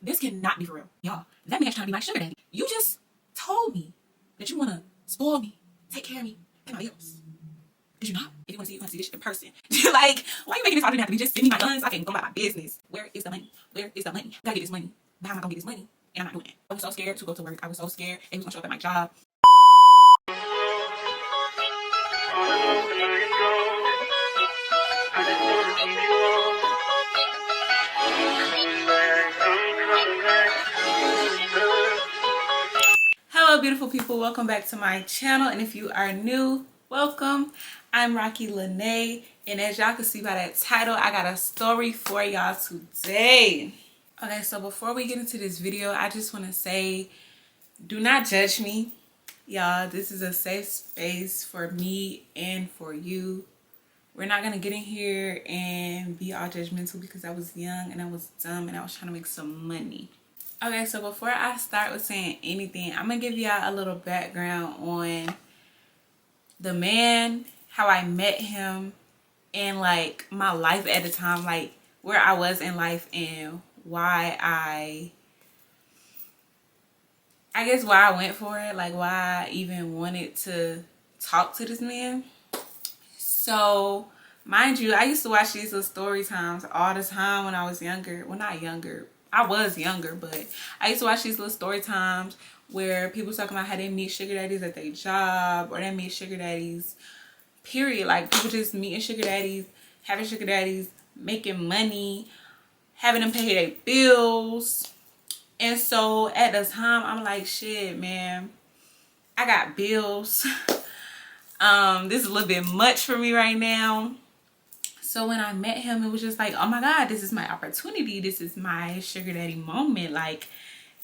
this cannot be for real. Y'all, that man's trying to be my sugar daddy. You just told me that you want to spoil me, take care of me, pay my bills. Did you not? If you want to see, you want to see this in person. Like, why are you making this hard? It didn't have to be just send me my guns. I can go about my business. Where is the money? Where is the money? I gotta get this money. But how am I gonna get this money? And I'm not doing it. I was so scared to go to work. I was so scared it was gonna show up at my job. Hello beautiful people, welcome back to my channel, and if you are new, welcome. I'm Rocky Lene, and as y'all can see by that title, I got a story for y'all today. Okay, so before we get into this video, I just want to say, do not judge me. Y'all, this is a safe space for me and for you. We're not gonna get in here and be all judgmental because I was young and I was dumb and I was trying to make some money. Okay, so before I start with saying anything, I'm gonna give y'all a little background on the man, how I met him, and like my life at the time, like where I was in life and why I guess why I went for it, like why I even wanted to talk to this man. So mind you, I used to watch these little story times all the time when I was younger. Well, not younger, I was younger, but I used to watch these little story times where people talking about how they meet sugar daddies at their job, or they meet sugar daddies, period. Like people just meeting sugar daddies, having sugar daddies, making money, having them pay their bills. And so at the time, I'm like, shit, man, I got bills. This is a little bit much for me right now. So when I met him, it was just like, oh my God, this is my opportunity. This is my sugar daddy moment. Like,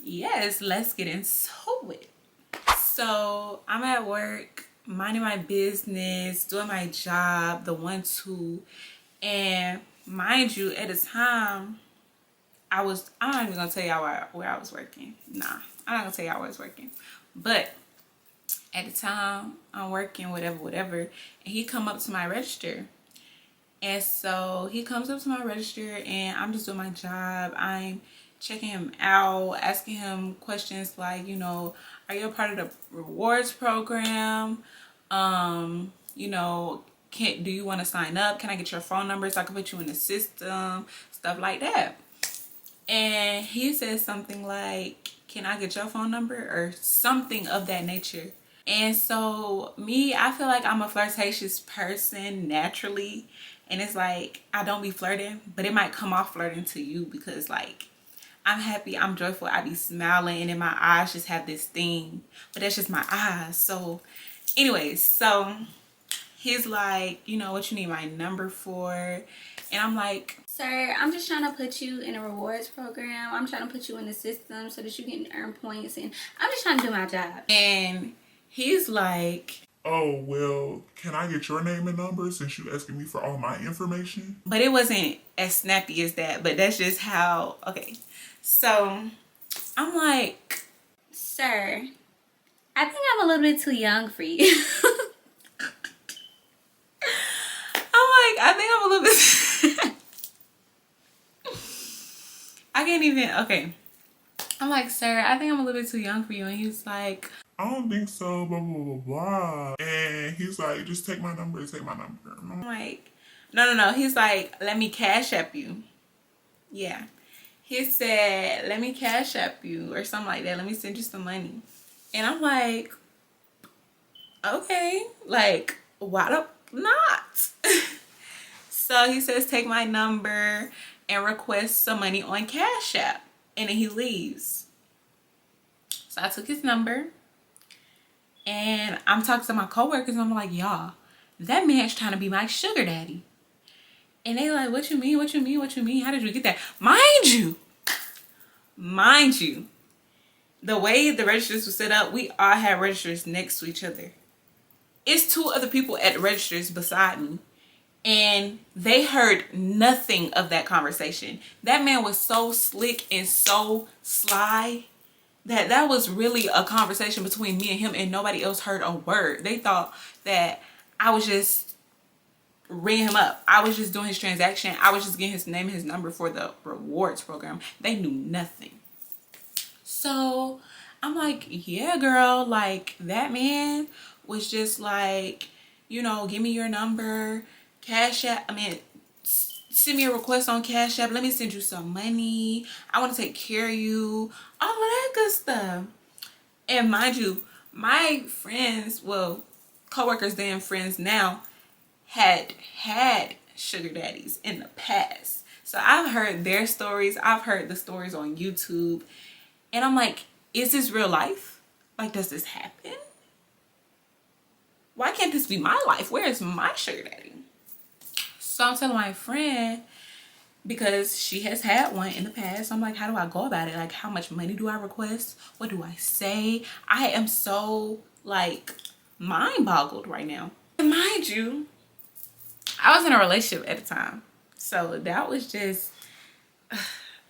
yes, let's get into it. So I'm at work, minding my business, doing my job, the 1-2. And mind you, at the time, I'm not even gonna tell y'all where I was working. Nah, I'm not gonna tell y'all where I was working. But at the time, I'm working, whatever. And he come up to my register. And so he comes up to my register and I'm just doing my job. I'm checking him out, asking him questions like, you know, are you a part of the rewards program? You know, do you want to sign up? Can I get your phone number so I can put you in the system? Stuff like that. And he says something like, can I get your phone number? Or something of that nature. And so me, I feel like I'm a flirtatious person naturally. And it's like, I don't be flirting, but it might come off flirting to you because like, I'm happy, I'm joyful, I be smiling, and then my eyes just have this thing. But that's just my eyes. So anyways, so he's like, you know, what you need my number for? And I'm like, sir, I'm just trying to put you in a rewards program. I'm trying to put you in the system so that you can earn points. And I'm just trying to do my job. And he's like, oh, well, can I get your name and number since you asking me for all my information? but it wasn't as snappy as that, but that's just how, okay. So I'm like, sir, I think I'm a little bit too young for you. I think I'm a little bit I can't even, okay. I'm like, sir, I think I'm a little bit too young for you. And he's like, I don't think so, blah, blah, blah, blah. And he's like, just take my number, take my number. I'm like, no. He's like, let me cash app you. Yeah. He said, let me cash app you or something like that. Let me send you some money. And I'm like, okay, like, why the not? So he says, take my number and request some money on Cash App. And then he leaves. So I took his number and I'm talking to my coworkers. And I'm like, y'all, that man's trying to be my sugar daddy. And they like, what you mean? What you mean? What you mean? How did you get that? Mind you, the way the registers were set up, we all had registers next to each other. It's 2 other people at the registers beside me. And they heard nothing of that conversation. That man was so slick and so sly that was really a conversation between me and him, and nobody else heard a word. They thought that I was just ringing him up. I was just doing his transaction. I was just getting his name and his number for the rewards program. They knew nothing. So I'm like, yeah, girl, like that man was just like, you know, give me your number, Cash App. I mean, send me a request on Cash App. Let me send you some money. I want to take care of you. All of that good stuff. And mind you, my friends, well, coworkers then friends now, had sugar daddies in the past. So I've heard their stories. I've heard the stories on YouTube. And I'm like, is this real life? Like, does this happen? Why can't this be my life? Where is my sugar daddy? So I'm telling my friend, because she has had one in the past. I'm like, how do I go about it? Like, how much money do I request? What do I say? I am so, like, mind boggled right now. And mind you, I was in a relationship at the time. So that was just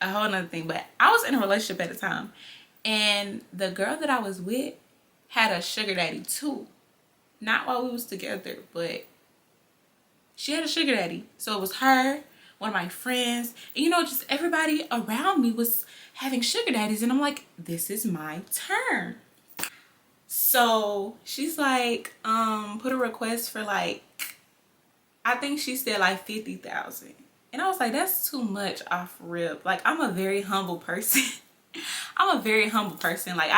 a whole nother thing. But I was in a relationship at the time. And the girl that I was with had a sugar daddy too. Not while we was together, but she had a sugar daddy. So it was her, one of my friends, and you know, just everybody around me was having sugar daddies. And I'm like, this is my turn. So she's like, put a request for like, I think she said like 50,000. And I was like, that's too much off rip. Like, I'm a very humble person. I'm a very humble person. Like,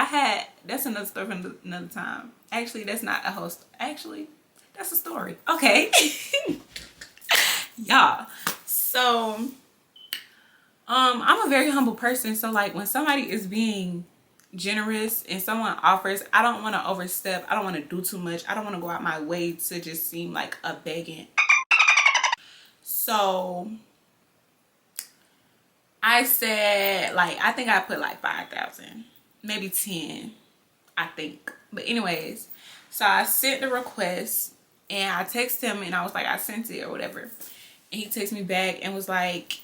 that's another story from another time. Actually, that's not a host. Actually, that's a story. Okay. Y'all. So, I'm a very humble person. So, like, when somebody is being generous and someone offers, I don't want to overstep. I don't want to do too much. I don't want to go out my way to just seem like a begging. So I said, like, I think I put like 5,000, maybe 10, I think. But anyways, so I sent the request and I texted him and I was like, I sent it or whatever. And he texted me back and was like,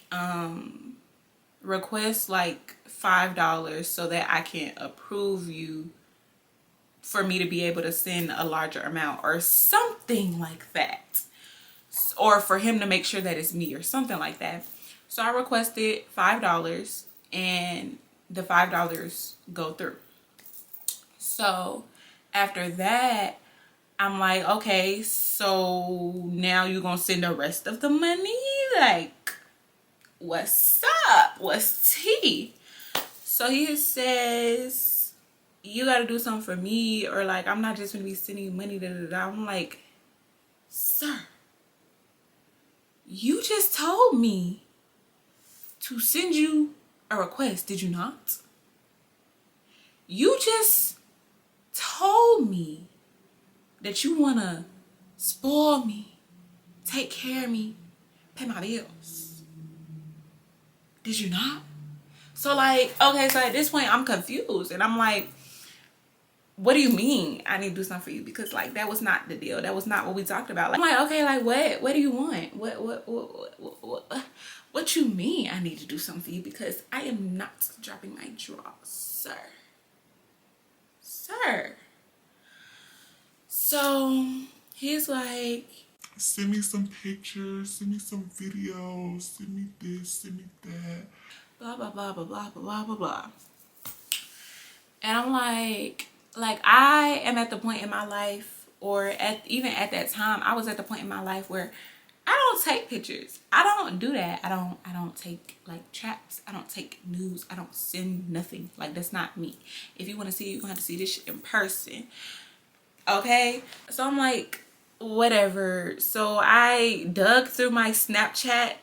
request like $5 so that I can approve you for me to be able to send a larger amount or something like that. Or for him to make sure that it's me or something like that. So I requested $5 and the $5 go through. So after that, I'm like, okay, so now you're gonna send the rest of the money? Like, what's up? What's tea? So he says, you gotta do something for me, or like, I'm not just gonna be sending you money, da da da. I'm like, sir, you just told me to send you a request, did you not? You just told me that you want to spoil me, take care of me, pay my bills. Did you not? So like, okay, so at this point I'm confused and I'm like, what do you mean I need to do something for you? Because like, that was not the deal. That was not what we talked about. Like, I'm like, okay, like what do you want? What you mean I need to do something for you? Because I am not dropping my drawers, sir. Sir. So he's like, send me some pictures, send me some videos, send me this, send me that. blah, blah, blah, blah, blah, blah, blah, blah. And I'm like I am at the point in my life, or even at that time, I was at the point in my life where I don't take pictures. I don't do that. I don't take like traps. I don't take news. I don't send nothing. Like, that's not me. If you want to see it, you're gonna have to see this shit in person. Okay? So I'm like, whatever. So I dug through my Snapchat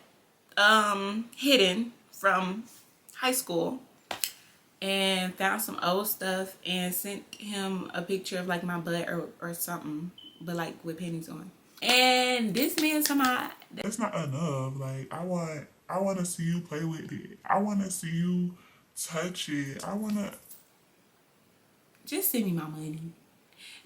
hidden from high school and found some old stuff and sent him a picture of like my butt or something, but like with panties on. And this man somehow, That's not enough. Like, I want to see you play with it. I want to see you touch it. I want to. just send me my money.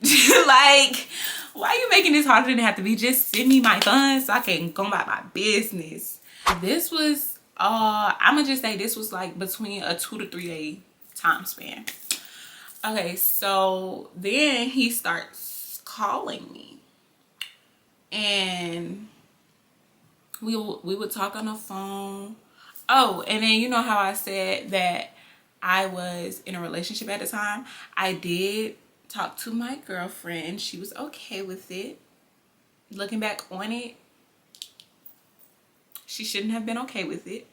Like, why are you making this harder than it have to be? Just send me my funds so I can go about my business. This was, I'm gonna just say this was like between a 2 to 3 day time span. Okay, so then he starts calling me. And we would talk on the phone. Oh, and then you know how I said that I was in a relationship at the time. I did talk to my girlfriend. She was okay with it. Looking back on it, she shouldn't have been okay with it.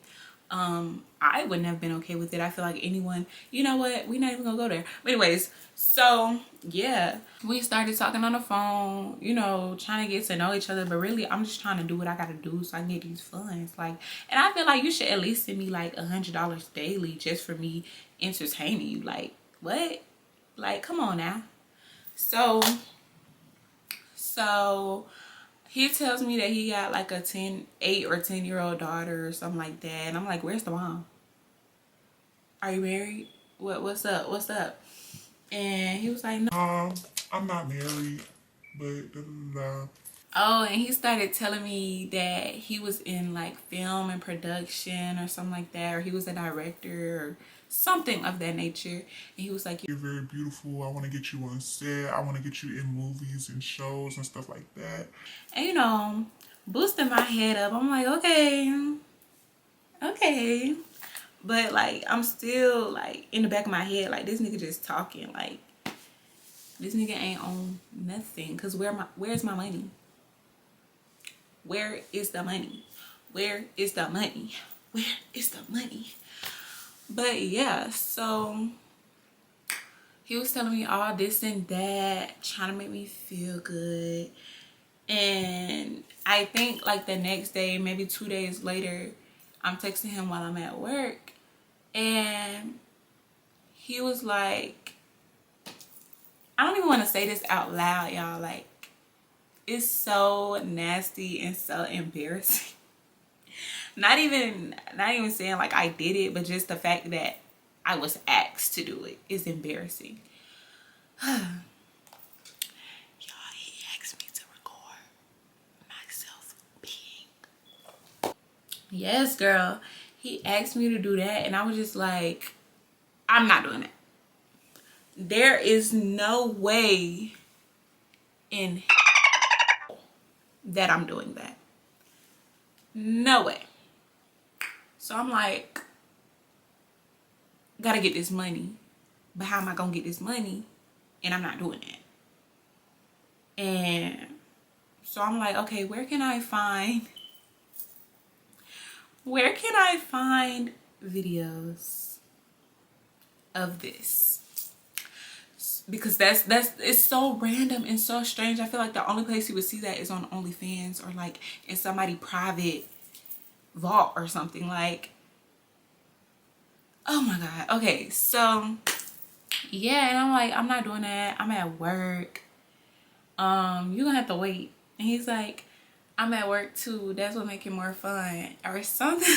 I wouldn't have been okay with it. I feel like anyone, you know what, we're not even gonna go there. But anyways, so yeah, we started talking on the phone, you know, trying to get to know each other. But really, I'm just trying to do what I gotta do so I can get these funds. Like, and I feel like you should at least send me like $100 daily just for me entertaining you. Like, what? Like, come on now. So he tells me that he got like a 8 or 10-year-old daughter or something like that. And I'm like, where's the mom? Are you married? What's up? What's up? And he was like, no. I'm not married, but da, da, da. Oh, and he started telling me that he was in like film and production or something like that, or he was a director or something of that nature. And he was like, You're very beautiful. I want to get you on set. I want to get you in movies and shows and stuff like that. and you know, boosting my head up. I'm like, okay. But like, I'm still like in the back of my head, like this nigga just talking. Like, this nigga ain't on nothing. Cause where's my money? Where is the money? Where is the money? Where is the money? But yeah, so he was telling me all this and that, trying to make me feel good. And I think like the next day, maybe 2 days later, I'm texting him while I'm at work. And he was like, I don't even want to say this out loud, y'all. Like, it's so nasty and so embarrassing. Not even saying like I did it, but just the fact that I was asked to do it is embarrassing. Y'all, he asked me to record myself peeing. Yes, girl. He asked me to do that, and I was just like, I'm not doing it. There is no way in that I'm doing that. No way. So I'm like, gotta get this money. But how am I gonna get this money? And I'm not doing it. And so I'm like, okay, where can I find videos of this? Because that's it's so random and so strange. I feel like the only place you would see that is on OnlyFans or like in somebody private vault or something. Like, oh my god. Okay, so yeah, and I'm like, I'm not doing that. I'm at work. You're gonna have to wait. And he's like, I'm at work too. That's what make it more fun or something.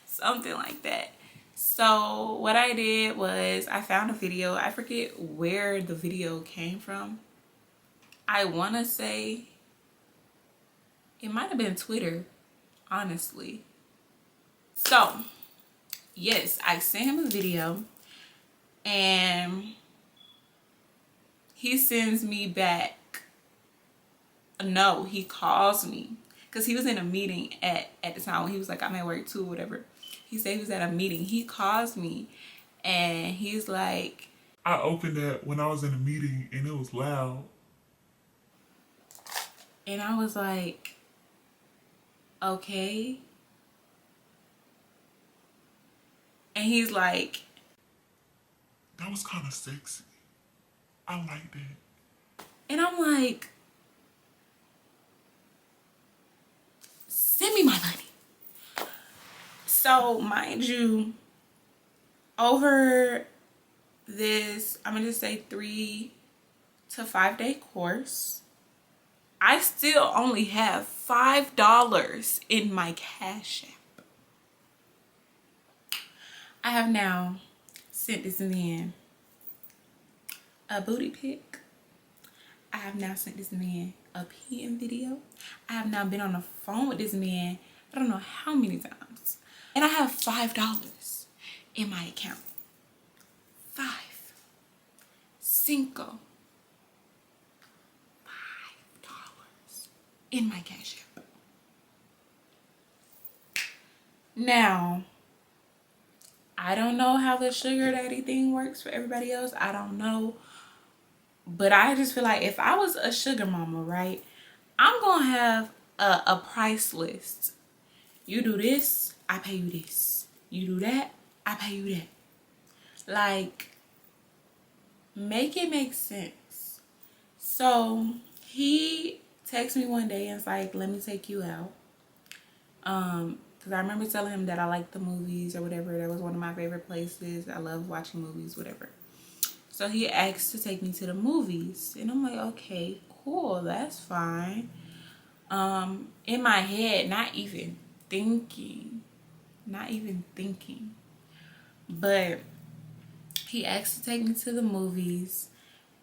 Something like that. So what I did was I found a video. I forget where the video came from. I want to say it might have been Twitter, honestly. So yes, I sent him a video and he sends me back. No, he calls me because he was in a meeting at the time when he was like, I'm at work too, whatever. He said he was at a meeting. He calls me and he's like, I opened that when I was in a meeting and it was loud. and I was like, okay. And he's like, That was kind of sexy. I like that. and I'm like, send me my money. So mind you, over this, I'm gonna just say 3 to 5 day course, I still only have $5 in my Cash App. I have now sent this man a booty pic. I have now sent this man a peeing video. I have now been on the phone with this man I don't know how many times. And I have $5 in my account. 5. $5 in my Cash App. Now, I don't know how the sugar daddy thing works for everybody else. I don't know. But I just feel like if I was a sugar mama, right, I'm going to have a price list. You do this, I pay you this. You do that, I pay you that. Like, make it make sense. So he texted me one day and was like, let me take you out. Because I remember telling him that I like the movies or whatever. That was one of my favorite places. I love watching movies, whatever. So he asked to take me to the movies. And I'm like, okay, cool, that's fine. In my head, not even thinking. But he asked to take me to the movies.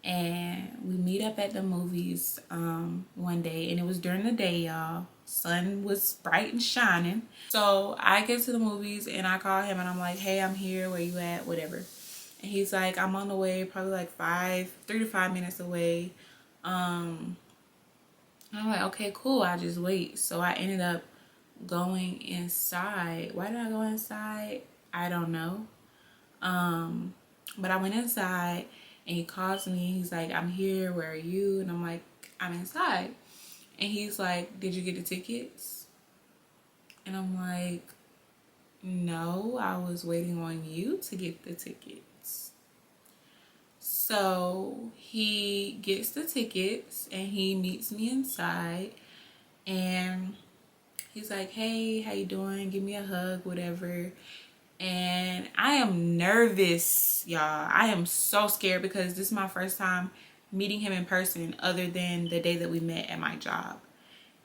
And we meet up at the movies one day. And it was during the day, y'all. Sun was bright and shining. So I get to the movies and I call him and I'm like, hey, I'm here, where you at, whatever. And he's like, I'm on the way, probably like 3 to 5 minutes away. I'm like, okay, cool, I'll just wait. So I ended up going inside. Why did I go inside? I don't know. But I went inside and he calls me and he's like, I'm here, where are you? And I'm like, I'm inside. And he's like, did you get the tickets? And I'm like, no, I was waiting on you to get the tickets. So he gets the tickets and he meets me inside and he's like, hey, how you doing? Give me a hug, whatever. And I am nervous, y'all. I am so scared because this is my first time meeting him in person other than the day that we met at my job.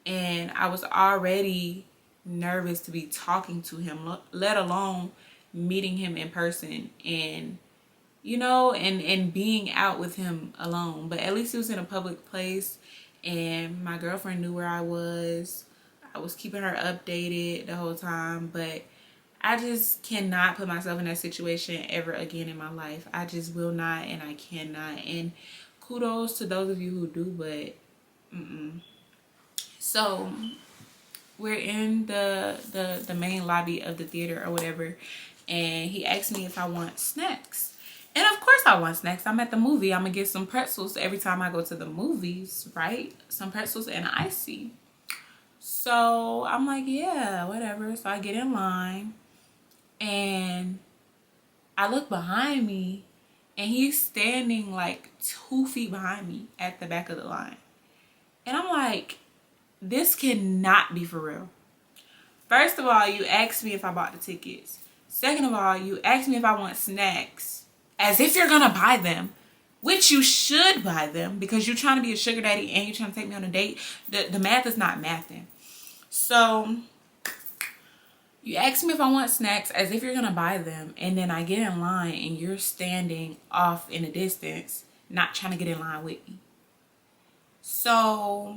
And I was already nervous to be talking to him, let alone meeting him in person and, you know, and being out with him alone. But at least he was in a public place and my girlfriend knew where I was. I was keeping her updated the whole time, but I just cannot put myself in that situation ever again in my life. I just will not, and I cannot. And kudos to those of you who do, but So we're in the main lobby of the theater or whatever, and he asked me if I want snacks. And of course I want snacks. I'm at the movie. I'm gonna get some pretzels every time I go to the movies, right? Some pretzels and icy. So I'm like, yeah, whatever. So I get in line and I look behind me and he's standing like 2 feet behind me at the back of the line. And I'm like, this cannot be for real. First of all, you asked me if I bought the tickets. Second of all, you asked me if I want snacks as if you're gonna buy them, which you should buy them because you're trying to be a sugar daddy and you're trying to take me on a date. The math is not mathing. So you ask me if I want snacks as if you're gonna buy them, and then I get in line and you're standing off in the distance, not trying to get in line with me. So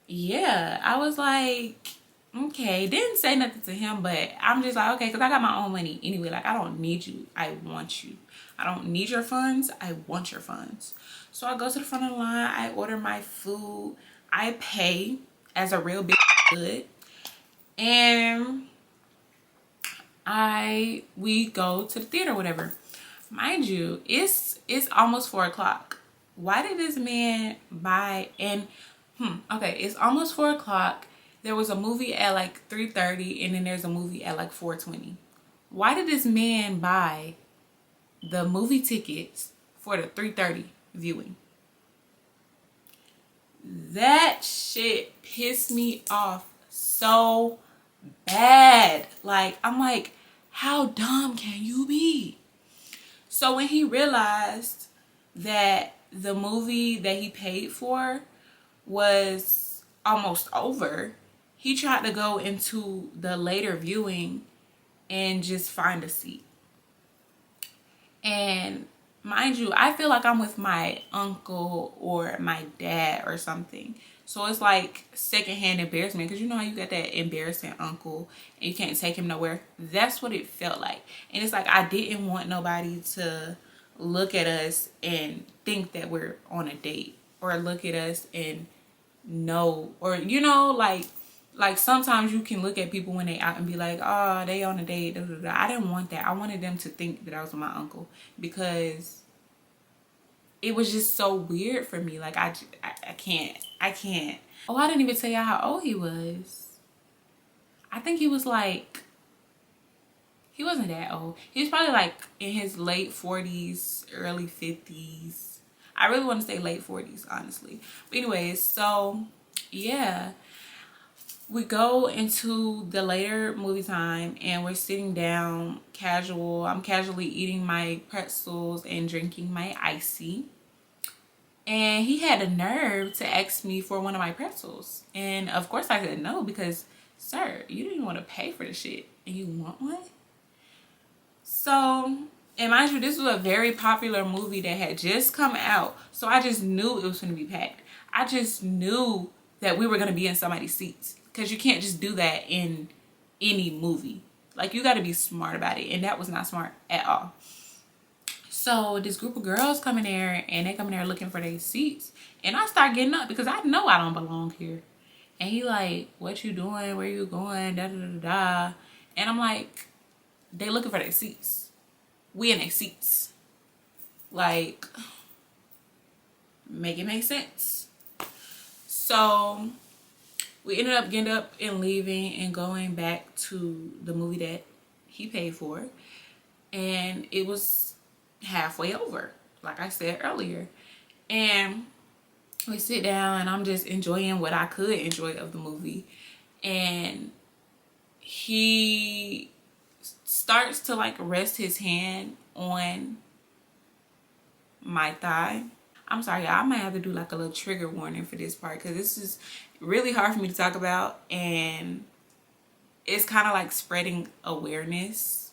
yeah, I was like, okay, didn't say nothing to him, but I'm just like, okay, because I got my own money anyway. Like, I don't need you, I want you. I don't need your funds, I want your funds. So I go to the front of the line, I order my food, I pay as a real big good, and we go to the theater, whatever. Mind you, it's almost 4 o'clock. Why did this man buy and okay, it's almost 4 o'clock. There was a movie at like 3:30 and then there's a movie at like 4:20. Why did this man buy the movie tickets for the 3:30 viewing? That shit pissed me off so bad. Like, I'm like, how dumb can you be? So when he realized that the movie that he paid for was almost over, he tried to go into the later viewing and just find a seat. And mind you, I feel like I'm with my uncle or my dad or something. So it's like secondhand embarrassment because you know how you got that embarrassing uncle and you can't take him nowhere. That's what it felt like. And it's like I didn't want nobody to look at us and think that we're on a date or look at us and know, or you know, like like sometimes you can look at people when they out and be like, oh, they on a date. Da, da, da. I didn't want that. I wanted them to think that I was with my uncle, because it was just so weird for me. Like I can't. Oh, I didn't even tell y'all how old he was. I think he was like, he wasn't that old. He was probably like in his late 40s, early 50s. I really want to say late 40s, honestly. But anyways, so yeah. We go into the later movie time and we're sitting down casual. I'm casually eating my pretzels and drinking my icy. And he had a nerve to ask me for one of my pretzels. And of course I said no, because, sir, you didn't want to pay for the shit and you want one? So, and mind you, this was a very popular movie that had just come out. So I just knew it was going to be packed. I just knew that we were going to be in somebody's seats. Because you can't just do that in any movie. Like, you got to be smart about it. And that was not smart at all. So this group of girls come in there and they come in there looking for their seats. And I start getting up because I know I don't belong here. And he like, what you doing? Where you going? Da da da da. And I'm like, they looking for their seats. We in their seats. Like, make it make sense. So we ended up getting up and leaving and going back to the movie that he paid for. And it was halfway over, like I said earlier. And we sit down and I'm just enjoying what I could enjoy of the movie. And he starts to like rest his hand on my thigh. I'm sorry, y'all, I might have to do like a little trigger warning for this part, because this is really hard for me to talk about, and it's kind of like spreading awareness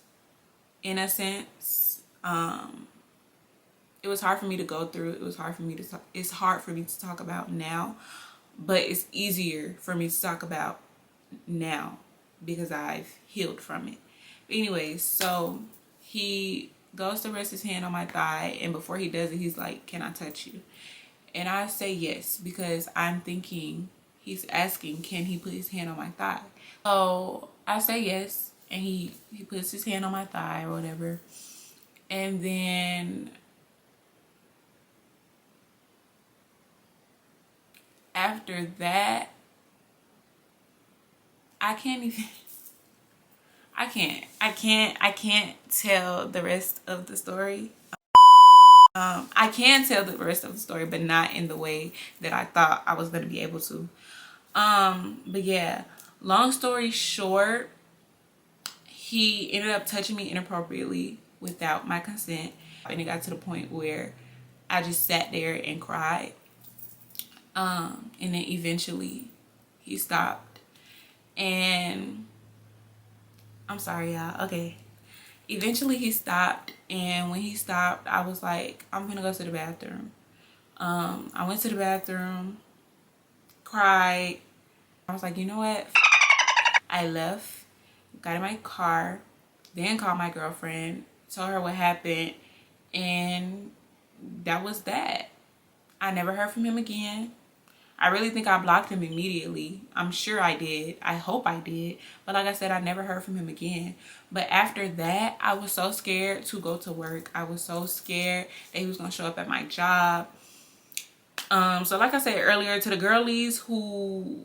in a sense. It was hard for me to go through. It was hard for me to talk. It's hard for me to talk about now, but it's easier for me to talk about now because I've healed from it. But anyways, so he goes to rest his hand on my thigh, and before he does it, he's like, can I touch you? And I say yes, because I'm thinking he's asking, can he put his hand on my thigh? So I say yes, and he puts his hand on my thigh or whatever. And then after that, I can't tell the rest of the story. I can tell the rest of the story, but not in the way that I thought I was going to be able to. But yeah, long story short, he ended up touching me inappropriately without my consent. And it got to the point where I just sat there and cried. And then eventually he stopped. And I'm sorry, y'all. Okay. Eventually he stopped, and when he stopped, I was like, I'm gonna go to the bathroom. I went to the bathroom, cried. I was like, you know what? I left, got in my car, then called my girlfriend, told her what happened, and that was that. I never heard from him again. I really think I blocked him immediately. I'm sure I did. I hope I did. But like I said, I never heard from him again. But after that, I was so scared to go to work. I was so scared that he was going to show up at my job. So like I said earlier, to the girlies who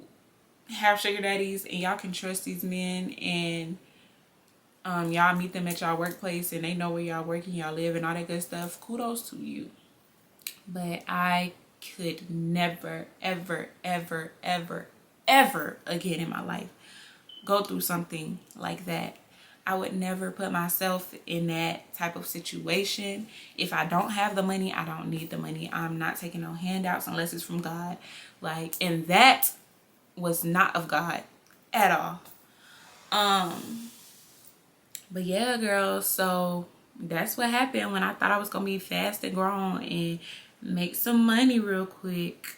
have sugar daddies and y'all can trust these men, and y'all meet them at y'all workplace and they know where y'all work and y'all live and all that good stuff, kudos to you. But I could never, ever, ever, ever, ever again in my life go through something like that. I would never put myself in that type of situation. If I don't have the money, I don't need the money. I'm not taking no handouts unless it's from God. Like, and that was not of God at all. But yeah, girl, so that's what happened when I thought I was gonna be fast and grown and make some money real quick.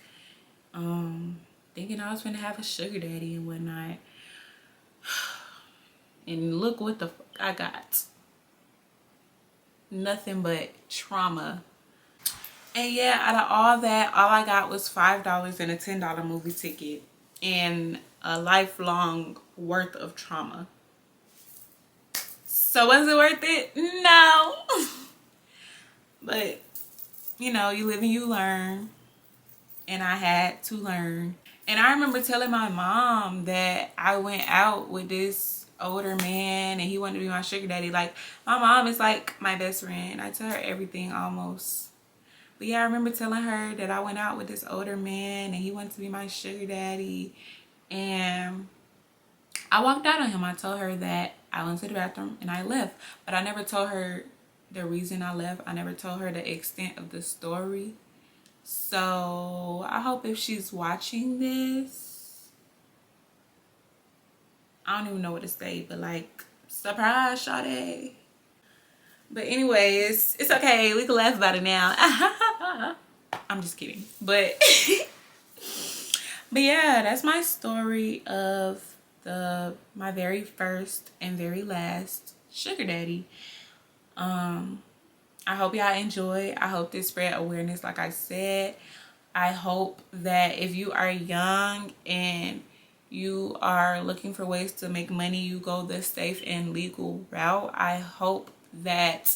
Thinking I was gonna have a sugar daddy and whatnot. And look what the fuck I got. Nothing but trauma. And yeah, out of all that, all I got was $5 and a $10 movie ticket. And a lifelong worth of trauma. So was it worth it? No. But, you know, you live and you learn. And I had to learn. And I remember telling my mom that I went out with this older man and he wanted to be my sugar daddy. Like, my mom is like my best friend. I tell her everything almost. But yeah, I remember telling her that I went out with this older man and he wanted to be my sugar daddy. And I walked out on him. I told her that I went to the bathroom and I left. But I never told her the reason I left. I never told her the extent of the story. So I hope if she's watching this, I don't even know what to say, but like, surprise, Sade. But anyways, it's okay. We can laugh about it now. I'm just kidding. But yeah, that's my story of my very first and very last sugar daddy. I hope y'all enjoy. I hope this spread awareness, like I said. I hope that if you are young and you are looking for ways to make money, you go the safe and legal route. I hope that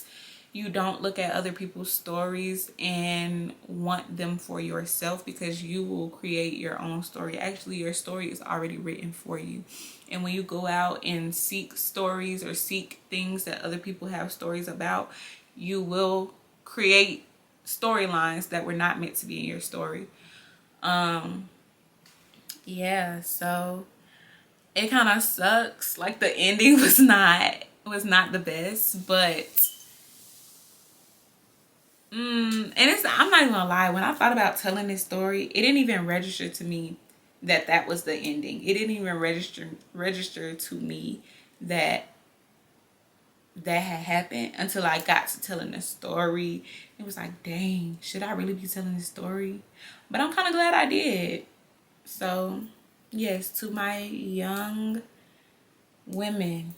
you don't look at other people's stories and want them for yourself, because you will create your own story. Actually, your story is already written for you. And when you go out and seek stories or seek things that other people have stories about, you will create storylines that were not meant to be in your story. Yeah, so it kind of sucks. Like, the ending was not the best, but and I'm not even gonna lie, when I thought about telling this story, it didn't even register to me that was the ending. It didn't even register to me that had happened until I got to telling the story. It was like, dang, should I really be telling this story? But I'm kind of glad I did. So yes, to my young women,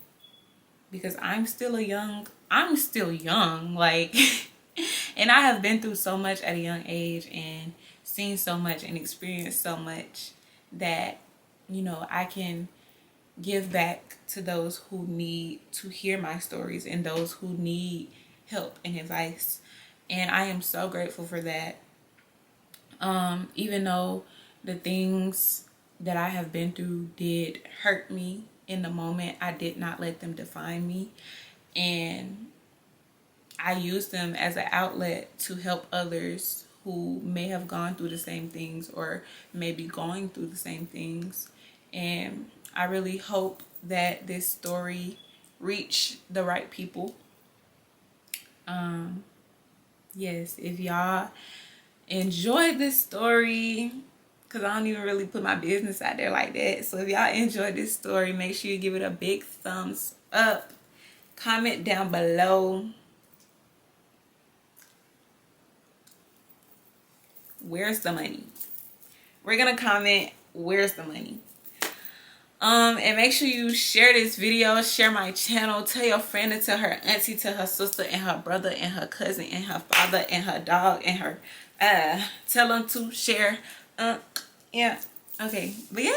because I'm still young, like, and I have been through so much at a young age and seen so much and experienced so much that, you know, I can give back to those who need to hear my stories and those who need help and advice. And I am so grateful for that. Even though the things that I have been through did hurt me in the moment, I did not let them define me. And I used them as an outlet to help others who may have gone through the same things or may be going through the same things. And I really hope that this story reach the right people. Yes, if y'all enjoyed this story, because I don't even really put my business out there like that. So if y'all enjoyed this story, make sure you give it a big thumbs up. Comment down below. Where's the money? We're gonna comment, where's the money? And make sure you share this video, share my channel, tell your friend to tell her auntie, to her sister and her brother and her cousin and her father and her dog and her tell them to share. Yeah, okay, but yeah.